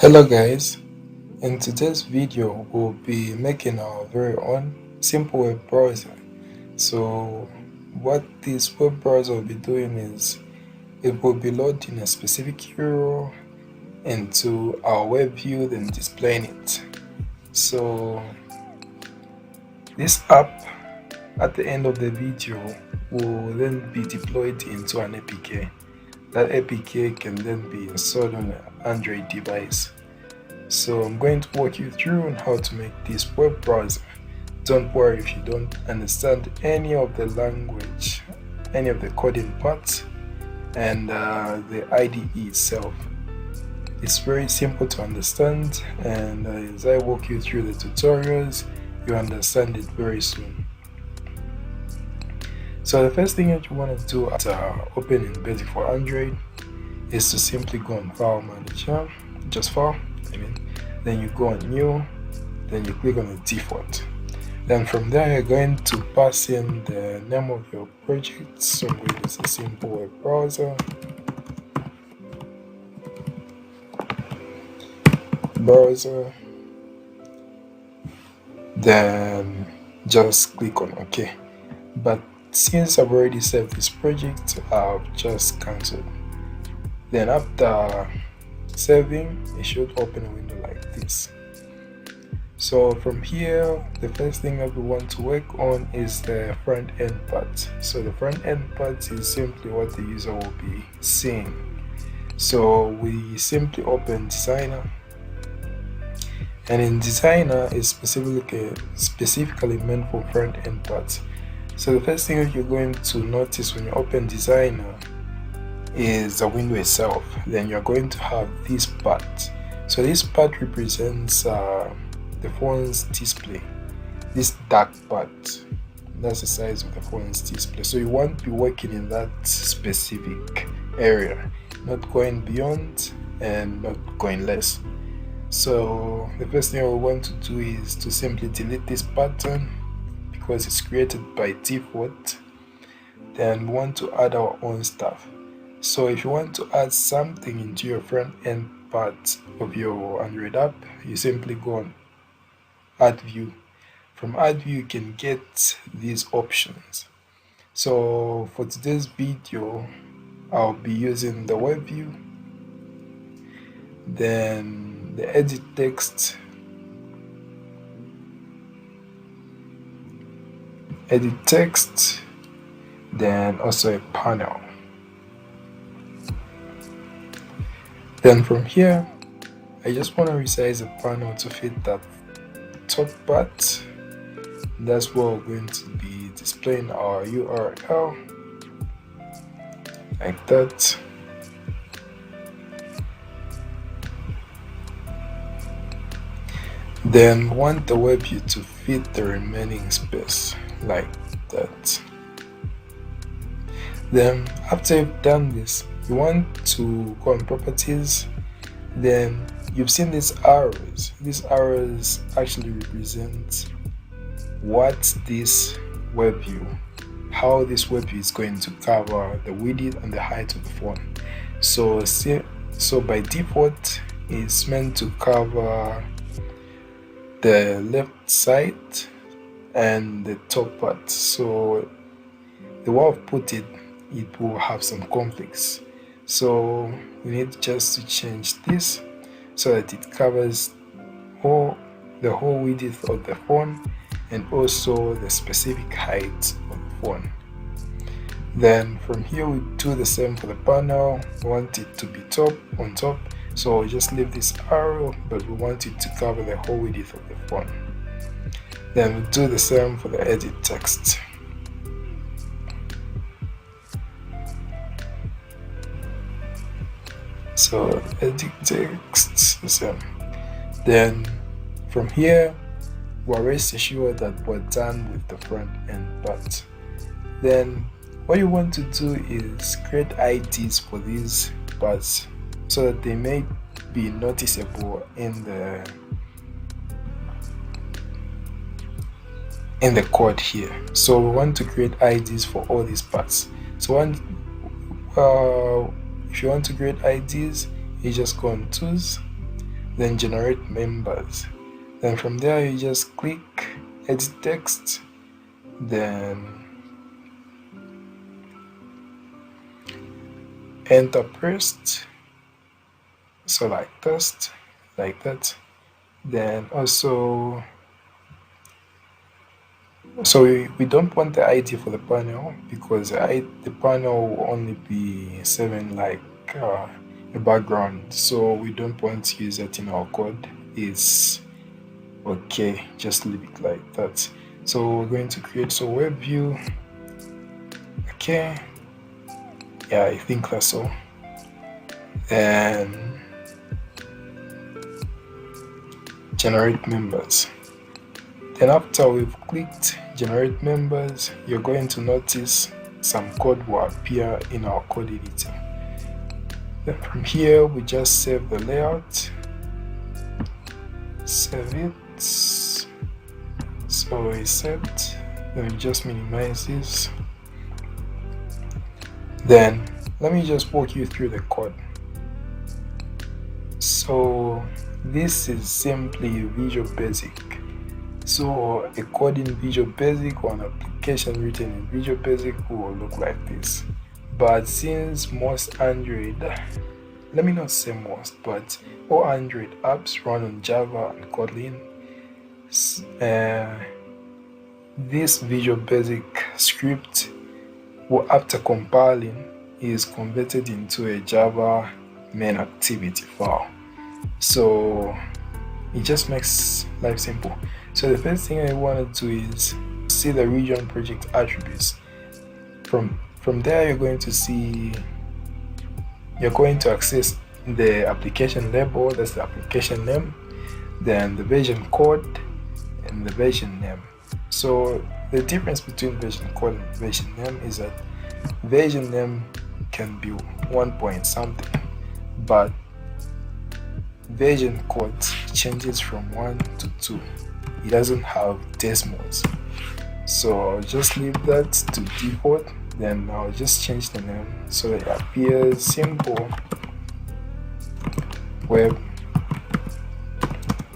Hello guys, in today's video we'll be making our very own simple web browser. So what this web browser will be doing is it will be loading a specific URL into our web view then displaying it. So this app at the end of the video will then be deployed into an APK. That APK can then be installed on an Android device. So I'm going to walk you through on how to make this web browser. Don't worry if you don't understand any of the language, any of the coding parts, and the IDE itself. It's very simple to understand, and as I walk you through the tutorials, you understand it very soon. So the first thing that you want to do after opening Basic for Android is to simply go on File Manager, just File, then you go on New, then you click on the default. Then from there you're going to pass in the name of your project. So I'm going to use a simple web browser. Then just click on OK. But since I've already saved this project, I've just cancelled. Then after saving, it should open a window like this. So from here, the first thing that we want to work on is the front end part. So the front end part is simply what the user will be seeing. So we simply open Designer, and in Designer is specifically meant for front end parts. So the first thing that you're going to notice when you open Designer is the window itself. Then you're going to have this part. So this part represents the phone's display. This dark part, that's the size of the phone's display. So you want to be working in that specific area, not going beyond and not going less. So the first thing we want to do is to simply delete this pattern because it's created by default. Then we want to add our own stuff. So if you want to add something into your front end part of your Android app, you simply go on Add View. From Add View you can get these options. So for today's video I'll be using the web view, then the edit text, then also a panel. Then from here I just want to resize the panel to fit that top part. That's where we're going to be displaying our URL like that. Then want the web view to fit the remaining space like that. Then after you've done this, you want to go on Properties. Then you've seen these arrows. These arrows actually represent what this web view, how this web view is going to cover the width and the height of the phone. So by default it's meant to cover the left side and the top part. So the way I've put it, it will have some conflicts. So we need just to change this so that it covers the whole width of the phone and also the specific height of the phone. Then from here we do the same for the panel. We want it to be on top, so we just leave this arrow, but we want it to cover the whole width of the phone. Then we do the same for the edit text. So edit text the same. Then from here we're rest assured that we're done with the front end part. Then what you want to do is create IDs for these parts so that they may be noticeable in the code here. So we want to create IDs for all these parts. So if you want to create IDs, you just go on Tools, then generate members. Then from there you just click edit text, then enter pressed, so like test, like that. Then also, so we don't want the ID for the panel because the panel will only be saving like a background, so we don't want to use that in our code. It's okay, just leave it like that. So we're going to create a web view. Okay, yeah, I think that's all. And generate members. Then after we've clicked generate members, you're going to notice some code will appear in our code editor. Then from here we just save the layout, save it, so it's set. Then we just minimize this. Then let me just walk you through the code. So this is simply Visual Basic. So a code in Visual Basic or an application written in Visual Basic will look like this. But since most Android, let me not say most, but all Android apps run on Java and Kotlin, this Visual Basic script, after compiling, is converted into a Java main activity file. So it just makes life simple. So the first thing I want to do is see the region project attributes. From there you're going to access the application label, that's the application name, then the version code and the version name. So the difference between version code and version name is that version name can be 1 point something, but version code changes from 1 to 2. It doesn't have decimals. So I'll just leave that to default. Then I'll just change the name so it appears simple web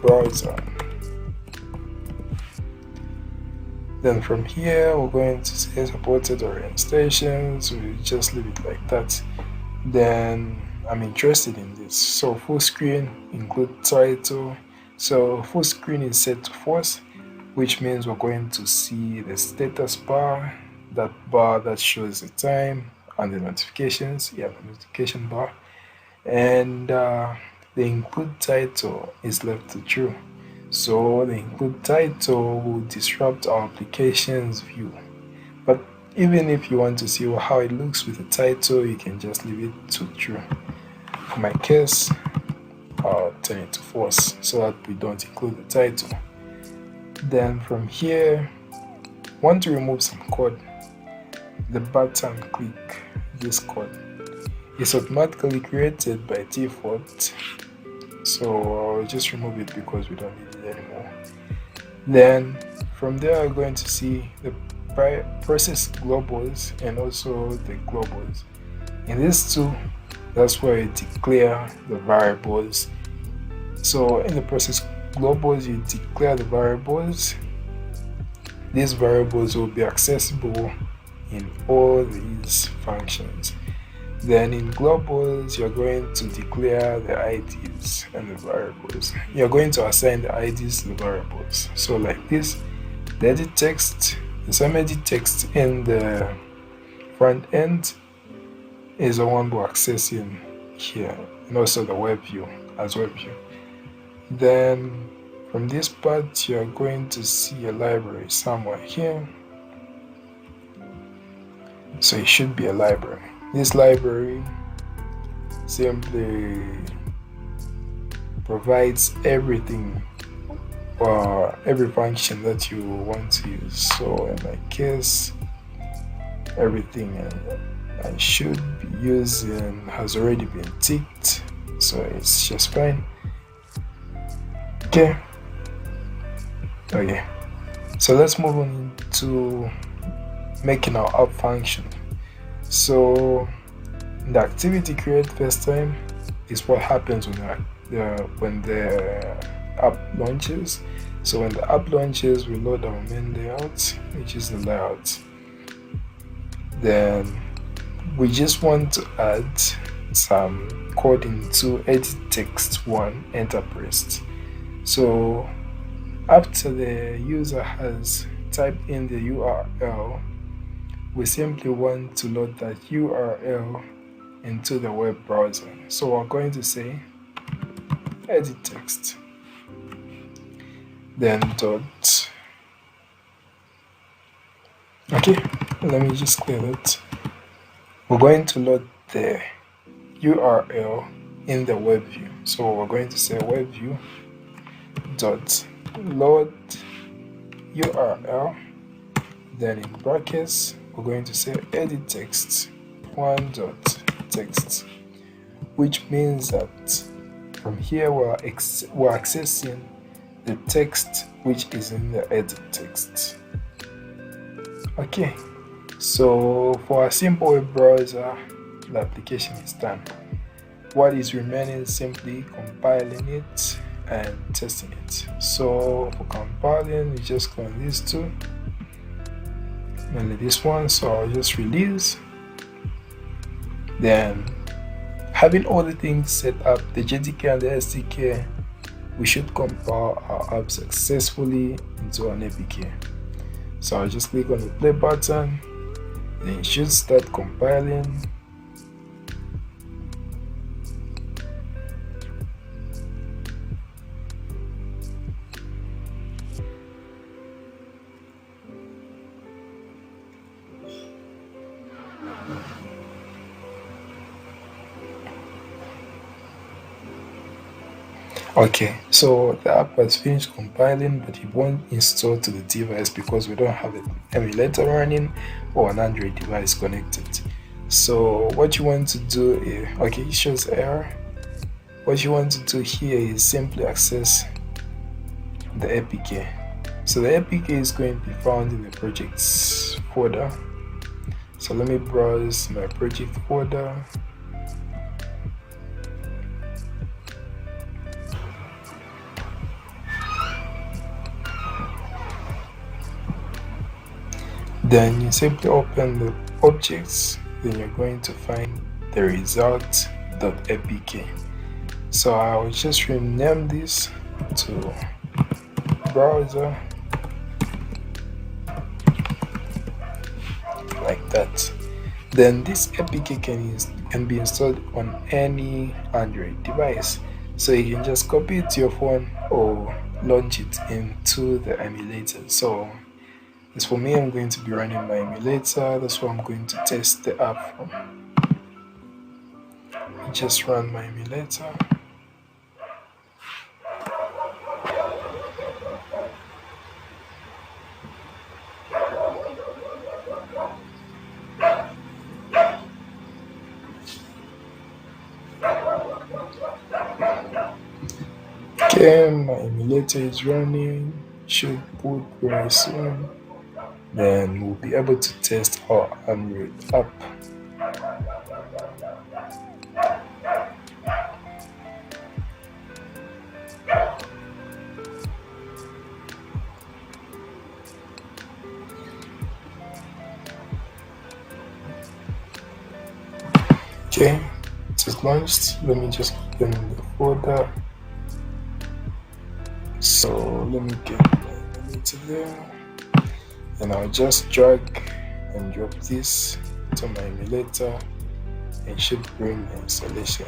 browser. Then from here we're going to say supported orientations. We just leave it like that. Then I'm interested in this. So full screen include title. So full screen is set to false, which means we're going to see the status bar, that bar that shows the time and the notifications, the notification bar, and the include title is left to true. So the include title will disrupt our application's view. But even if you want to see how it looks with the title, you can just leave it to true. For my case, I'll turn it to false so that we don't include the title. Then from here, want to remove some code, the button click this code. It's automatically created by default, so I'll just remove it because we don't need it anymore. Then from there we're going to see the process globals and also the globals. In these two, that's where you declare the variables. So in the process globals, you declare the variables. These variables will be accessible in all these functions. Then in globals, you're going to declare the IDs and the variables. You're going to assign the IDs to the variables. So like this, the edit text, the same edit text in the front end is the one we're accessing here, and also the web view as web view. Then from this part, you're going to see a library somewhere here. So it should be a library. This library simply provides everything or every function that you want to use. So in my case, everything I should be using has already been ticked, so it's just fine. Okay, so let's move on to making our app function. So the activity create first time is what happens when when the app launches. So when the app launches, we load our main layout, which is the layout. Then we just want to add some code into edit text one, enter pressed. So after the user has typed in the URL, we simply want to load that URL into the web browser. So we're going to say edit text, then dot. Okay, let me just clear that. We're going to load the URL in the web view. So we're going to say web view dot load URL, then in brackets we're going to say edit text one dot text, which means that from here we're accessing the text which is in the edit text. Okay, so for a simple web browser, the application is done. What is remaining is simply compiling it and testing it. So for compiling, we just go on these two, mainly this one. So I'll just release. Then having all the things set up, the JDK and the SDK, we should compile our app successfully into an APK. So I'll just click on the play button, then it should start compiling. Okay, so the app has finished compiling, but it won't install to the device because we don't have an emulator running or an Android device connected. So what you want to do is, okay, it shows error. What you want to do here is simply access the APK. So the APK is going to be found in the projects folder. So let me browse my project folder. Then you simply open the objects, then you're going to find the result.apk. So I will just rename this to browser, like that. Then this APK can be installed on any Android device. So you can just copy it to your phone or launch it into the emulator. So as for me, I'm going to be running my emulator. That's where I'm going to test the app from. Just run my emulator. Okay, my emulator is running. Should boot very soon. Then we'll be able to test our Android app. Okay, it is launched. Let me just open the folder. So let me get my emulator there. And I'll just drag and drop this to my emulator and it should bring the installation.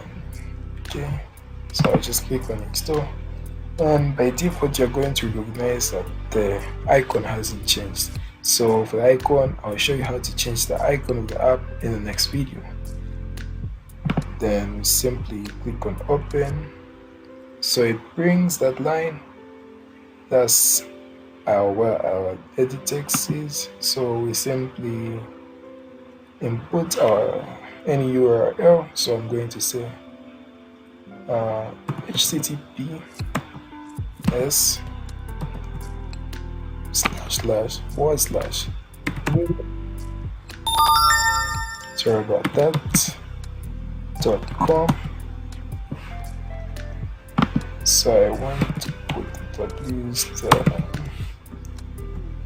Okay, so I'll just click on install, and by default you're going to recognize that the icon hasn't changed. So for the icon, I'll show you how to change the icon of the app in the next video. Then simply click on open, so it brings that line. That's where our edit text is. So we simply input our any URL. So I'm going to say https // sorry about that .com So I want to put it at least,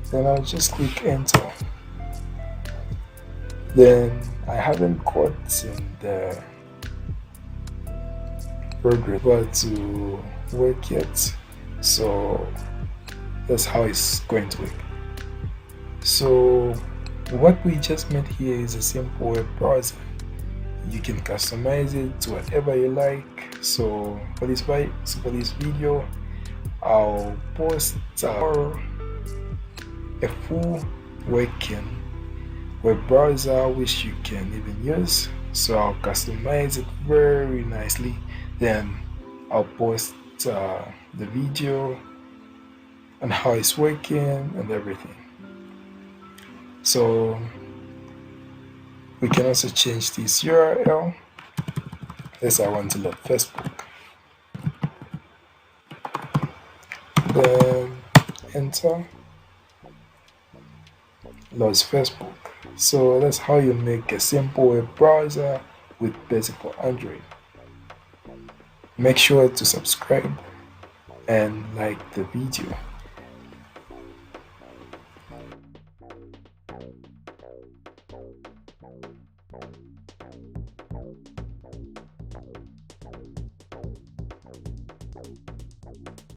then I'll just click enter. Then I haven't got in the progress but to work yet, so that's how it's going to work. So what we just made here is a simple web browser. You can customize it to whatever you like. So for this video, I'll post a full working web browser which you can even use. So I'll customize it very nicely. Then I'll post the video and how it's working and everything. So we can also change this URL. Let's say I want to load Facebook. Then enter, loads Facebook. So that's how you make a simple web browser with basic for Android. Make sure to subscribe and like the video.